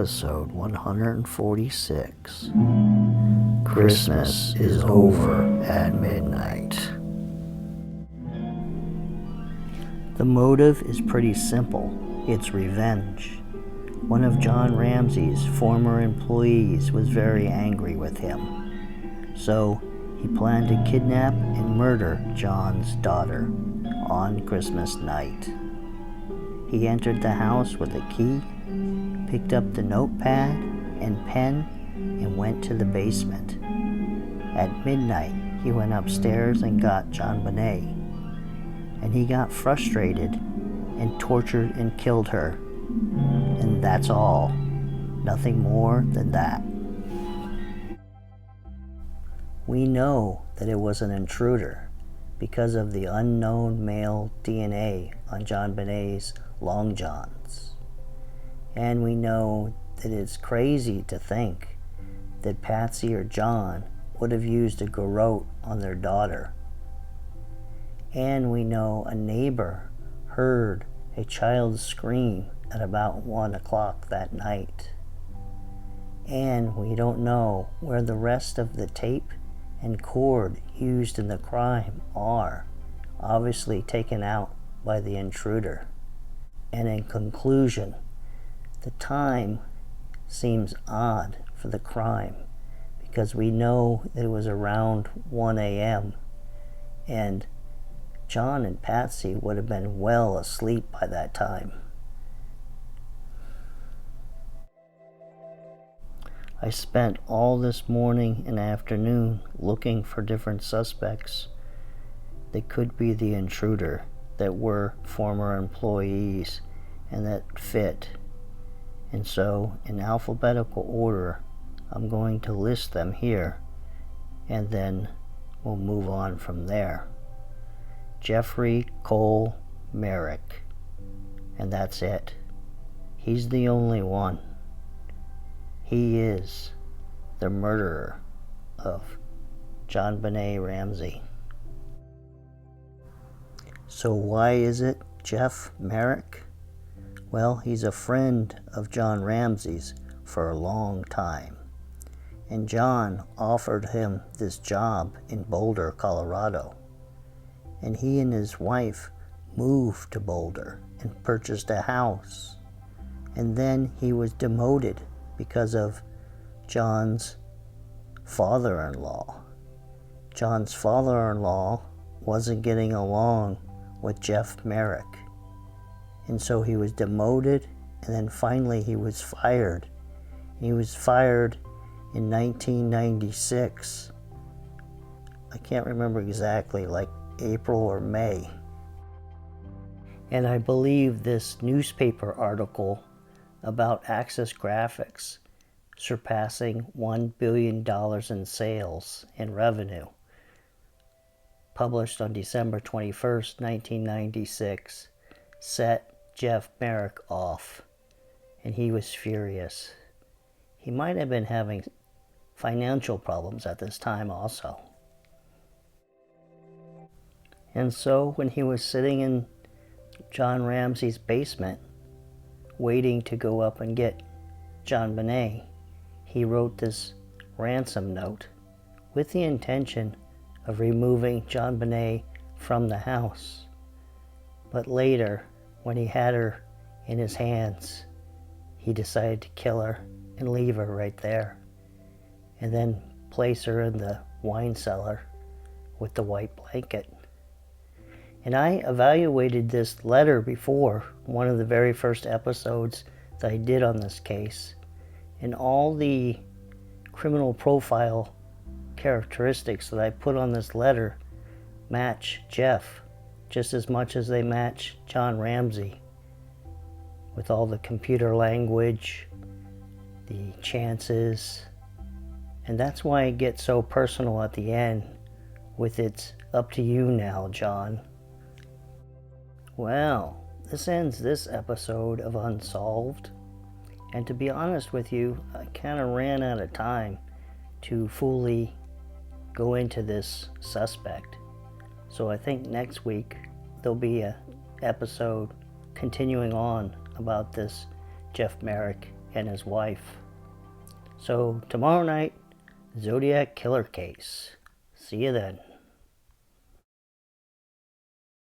episode 146. Christmas is over at midnight. The motive is pretty simple. It's revenge. One of John Ramsey's former employees was very angry with him. So he planned to kidnap and murder John's daughter on Christmas night. He entered the house with a key, picked up the notepad and pen, and went to the basement. At midnight, he went upstairs and got Jonbenet, and he got frustrated and tortured and killed her. And that's all. Nothing more than that. We know that it was an intruder because of the unknown male DNA on Jonbenet's long johns. And we know that it's crazy to think that Patsy or John would have used a garrote on their daughter. And we know a neighbor heard a child scream at about 1 o'clock that night. And we don't know where the rest of the tape and cord used in the crime are, obviously taken out by the intruder. And in conclusion, the time seems odd for the crime because we know that it was around 1 a.m. and John and Patsy would have been well asleep by that time. I spent all this morning and afternoon looking for different suspects that could be the intruder, that were former employees and that fit. And so, in alphabetical order, I'm going to list them here, and then we'll move on from there. Jeffrey Cole Merrick, and that's it. He's the only one. He is the murderer of Jonbenet Ramsey. So why is it Jeff Merrick? Well, he's a friend of John Ramsey's for a long time. And John offered him this job in Boulder, Colorado. And he and his wife moved to Boulder and purchased a house. And then he was demoted because of John's father-in-law. John's father-in-law wasn't getting along with Jeff Merrick. And so he was demoted, and then finally he was fired. He was fired in 1996. I can't remember exactly, like April or May. And I believe this newspaper article about Access Graphics surpassing $1 billion in sales and revenue, published on December 21st, 1996, set Jeff Merrick off, and he was furious. He might have been having financial problems at this time also. And so when he was sitting in John Ramsey's basement, waiting to go up and get Jonbenet, he wrote this ransom note with the intention of removing Jonbenet from the house. But later, when he had her in his hands, he decided to kill her and leave her right there, and then place her in the wine cellar with the white blanket. And I evaluated this letter before, one of the very first episodes that I did on this case, and all the criminal profile characteristics that I put on this letter match Jeff just as much as they match John Ramsey, with all the computer language, the chances, and that's why it gets so personal at the end with "It's up to you now, John." Well, this ends this episode of Unsolved, and to be honest with you, I kind of ran out of time to fully go into this suspect. So I think next week there'll be an episode continuing on about this Jeff Merrick and his wife. So tomorrow night, Zodiac Killer Case. See you then.